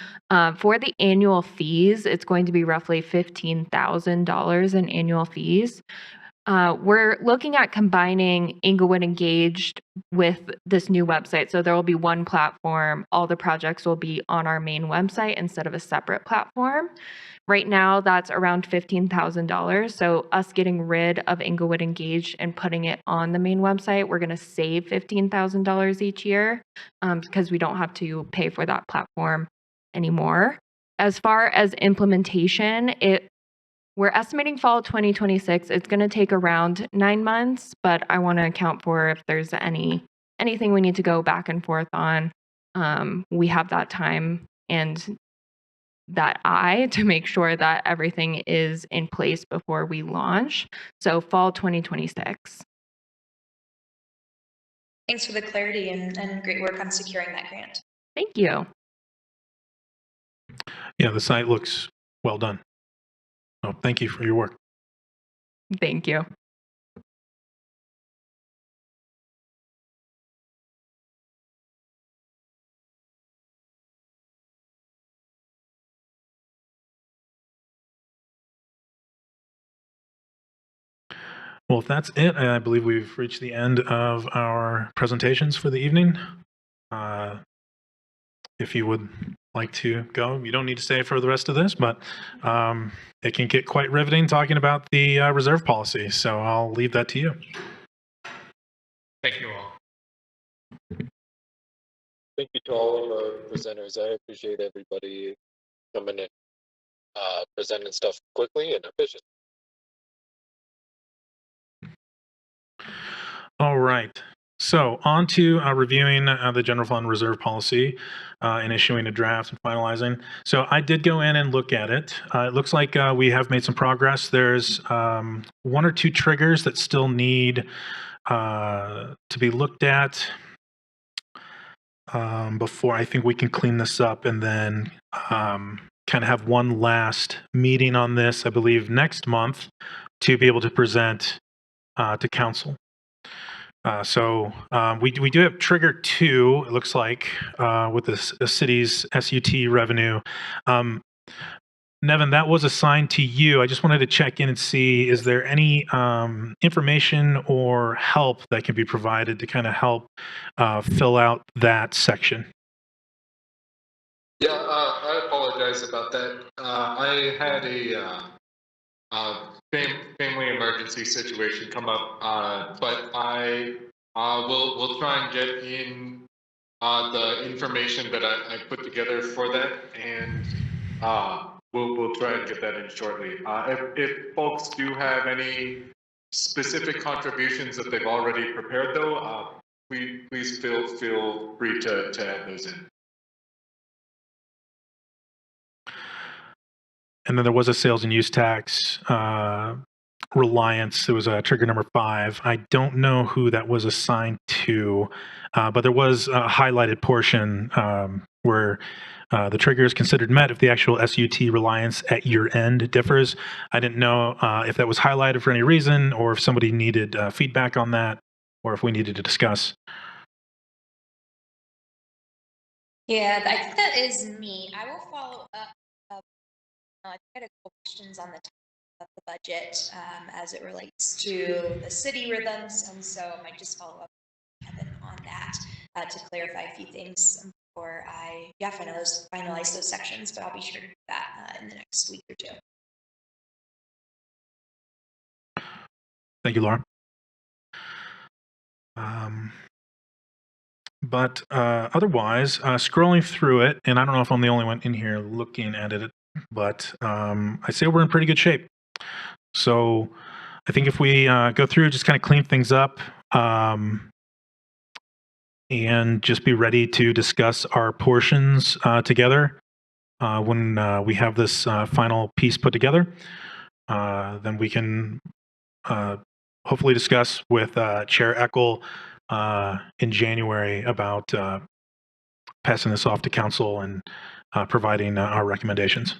For the annual fees, it's going to be roughly $15,000 in annual fees. We're looking at combining Englewood Engaged with this new website. So there will be one platform. All the projects will be on our main website instead of a separate platform. Right now, that's around $15,000. So us getting rid of Englewood Engaged and putting it on the main website, we're going to save $15,000 each year because we don't have to pay for that platform anymore. As far as implementation, we're estimating fall 2026. It's going to take around 9 months, but I want to account for if there's anything we need to go back and forth on. We have that time and that eye to make sure that everything is in place before we launch. So fall 2026.
Thanks for the clarity and great work on securing that grant.
Thank you.
Yeah, the site looks well done. Oh, thank you for your work.
Thank you.
Well, if that's it, I believe we've reached the end of our presentations for the evening. If you would like to go, you don't need to stay for the rest of this, but it can get quite riveting talking about the reserve policy. So I'll leave that to you.
Thank you all.
Thank you to all of our presenters. I appreciate everybody coming in, presenting stuff quickly and efficiently.
All right. So on to reviewing the general fund reserve policy and issuing a draft and finalizing. So I did go in and look at it. It looks like we have made some progress. There's one or two triggers that still need to be looked at before I think we can clean this up, and then kind of have one last meeting on this, I believe, next month to be able to present to council. So we do have trigger 2, it looks like, with the city's SUT revenue. Nevin, that was assigned to you. I just wanted to check in and see, is there any information or help that can be provided to kind of help fill out that section?
Yeah, I apologize about that. I had a family emergency situation come up, but I will try and get in the information that I put together for that, and we'll try and get that in shortly. If folks do have any specific contributions that they've already prepared, though, please feel free to add those in.
And then there was a sales and use tax reliance. It was trigger number 5. I don't know who that was assigned to, but there was a highlighted portion where the trigger is considered met if the actual SUT reliance at year end differs. I didn't know if that was highlighted for any reason, or if somebody needed feedback on that, or if we needed to discuss.
Yeah, I think that is me. I will follow up. I had a couple questions on the topic of the budget as it relates to the city rhythms, and so I might just follow up with Kevin on that to clarify a few things before I finalize those sections, but I'll be sure to do that in the next week or 2.
Thank you, Laura. But otherwise, scrolling through it, and I don't know if I'm the only one in here looking at it, but I say we're in pretty good shape. So I think if we go through, just kind of clean things up, and just be ready to discuss our portions together when we have this final piece put together, then we can hopefully discuss with Chair Eckel in January about passing this off to council and providing our recommendations.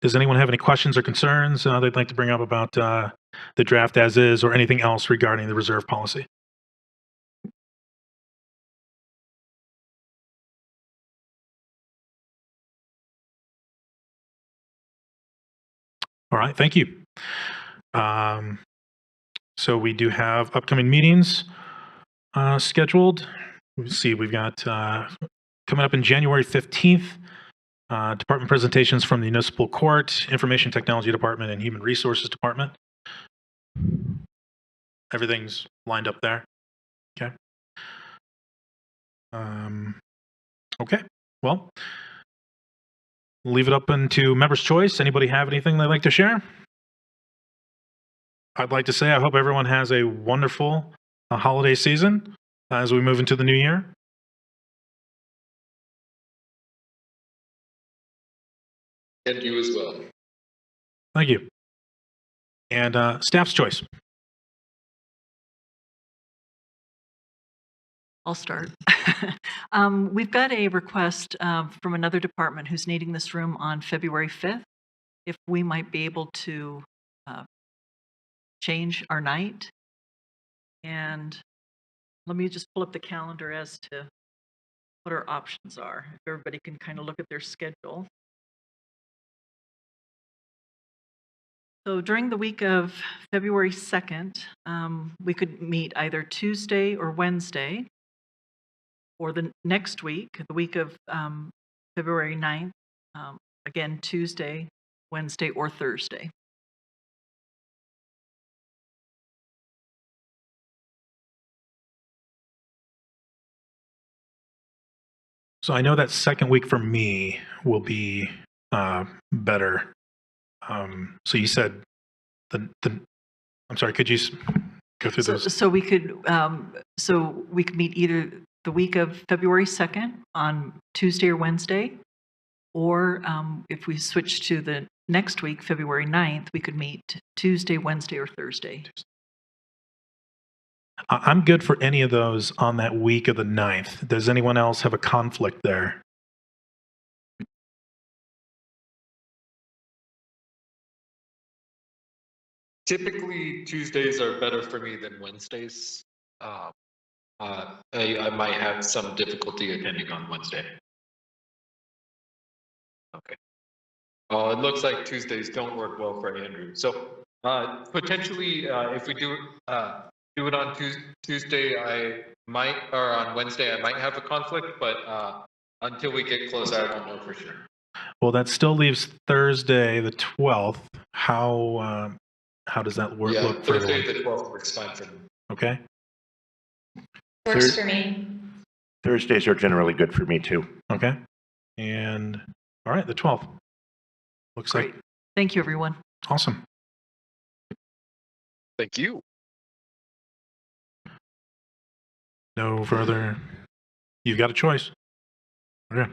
Does anyone have any questions or concerns they'd like to bring up about the draft as is, or anything else regarding the reserve policy? All right, thank you. So we do have upcoming meetings scheduled. Let's see, we've got coming up in January 15th, department presentations from the Municipal Court, Information Technology Department, and Human Resources Department. Everything's lined up there. Okay. Okay, well, leave it up into members' choice. Anybody have anything they'd like to share? I'd like to say I hope everyone has a wonderful holiday season as we move into the new year.
And you as well.
Thank you. And staff's choice.
I'll start. We've got a request from another department who's needing this room on February 5th. If we might be able to change our night. And let me just pull up the calendar as to what our options are. If everybody can kind of look at their schedule. So during the week of February 2nd, we could meet either Tuesday or Wednesday, or the next week, the week of February 9th, again, Tuesday, Wednesday, or Thursday.
So I know that second week for me will be better. So you said I'm sorry, could you go through those?
So we could meet either the week of February 2nd on Tuesday or Wednesday, or if we switch to the next week, February 9th, we could meet Tuesday, Wednesday, or Thursday.
I'm good for any of those on that week of the 9th. Does anyone else have a conflict there?
Typically, Tuesdays are better for me than Wednesdays. I might have some difficulty attending on Wednesday. Okay. It looks like Tuesdays don't work well for Andrew. So potentially, if we do it on Tuesday, I might, or on Wednesday, I might have a conflict, but until we get closer, I don't know for sure.
Well, that still leaves Thursday, the 12th. How does that work?
Yeah,
look for
Thursday
everyone?
the 12th works fine for me.
Okay.
Works for me.
Thursdays are generally good for me too.
Okay. And all right, the 12th. Looks
Great.
like
Thank you, everyone.
awesome.
Thank you.
No further. You've got a choice. Okay.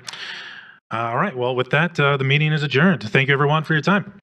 All right. Well, with that, the meeting is adjourned. Thank you, everyone, for your time.